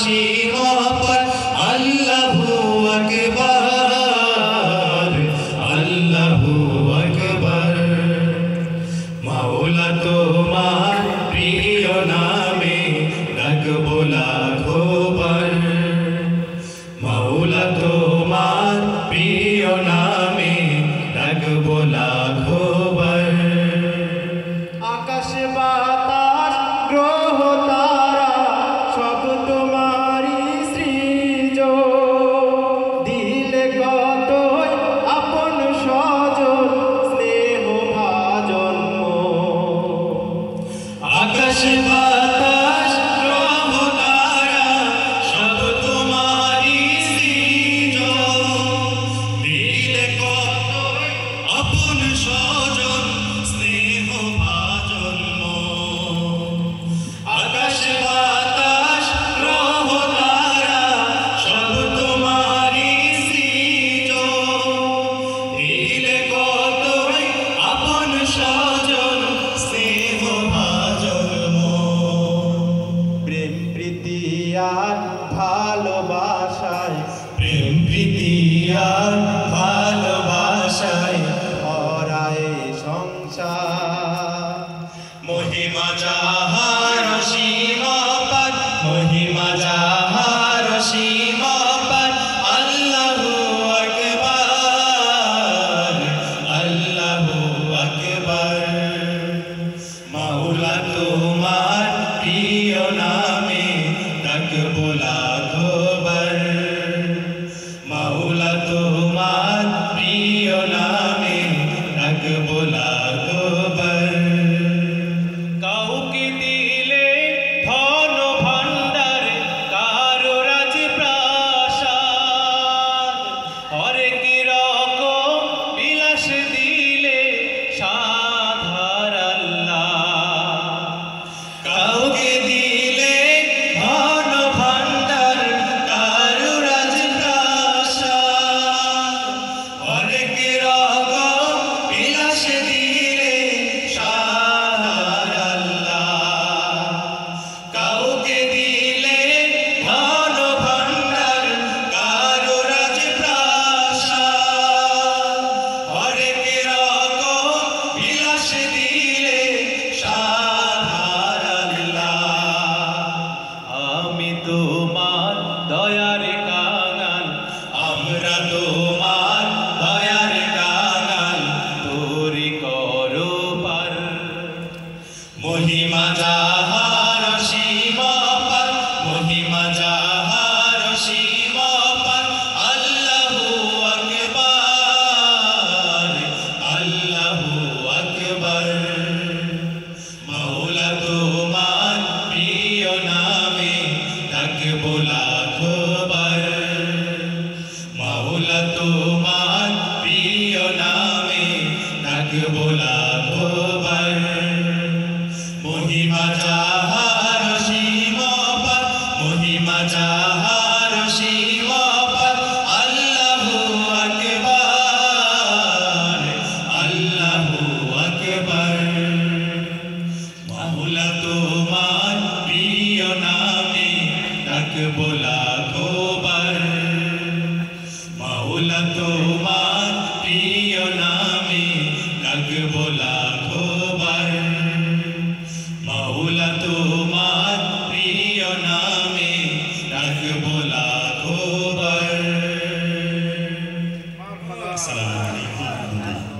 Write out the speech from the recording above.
সীমাপার আল্লাহু আকবার আল্লাহু আকবার। মাওলা তোমার প্রিয় নামে ডাকবো লাখো বার, মাওলা তোমার প্রিয় নামে ডাকবো লাখো বার। আকাশ বাতাস গ্রহ তারা সব তোমারই সৃজন, দিলে কতই আপন স্বজন স্নেহ ভাজন মন। আকাশ বাতাস গ্রহ তারা সব তোমারই সৃজন, দিলে কতই আপন স্বজন স্নেহ ভাজন মন। আকাশ বাতাস গ্রহ তারা সব তোমারই সৃজন, দিলে কতই আপন স্বজন স্নেহ ভাজন মন। প্রেম প্রীতি আর ভালোবাসায়, প্রেম প্রীতি আর ভালোবাসায় ভরায় সংসার। মহিমা যাহার সীমাপার, মহিমা যাহার সীমাপার আল্লাহু আকবার আল্লাহু আকবার। মাওলা তোমার প্রিয় নামে ডাকবো লাখো বার, মাওলা তোমার প্রিয় নামে ডাকবো লাখো বার। কাউকে দিলে ধন ভাণ্ডার, কারো রাজপ্রাসাদ, হরেক রকম বিলাস দিলে সাধার আল্লাহ। কাউকে দিলে ধন ভাণ্ডার, কারো রাজপ্রাসাদ, হরেক রকম বিলাস দিলে সাধার আল্লাহ। কাউকে দিলে ধন ভাণ্ডার, কারো রাজপ্রাসাদ, হরেক রকম বিলাস দিলে সাধার আল্লাহ। আমি তোমার দয়ার কাঙাল, আমরা তোমার দয়ার কাঙাল, তোরি করো পার। মহিমা যাহার সীমাপার, মহিমা যাহার সীমাপার আল্লাহু আকবার আল্লাহু আকবার। মাওলা তোমার প্রিয় নামে ডাকবো লাখো বার, মাওলা তোমার প্রিয় নামে ডাকবো লাখো বার। মহিমা যাহার সীমাপার, মহিমা যাহার সীমাপার আল্লাহু আকবার আল্লাহু আকবার। মাওলা তোমার প্রিয় নামে ডাকবো লাখো বার, মাওলা তোমার প্রিয় নামে ডাকবো লাখো বার, মাওলা তোমার প্রিয় নামে ডাকবো লাখো বার। আসসালামু আলাইকুম।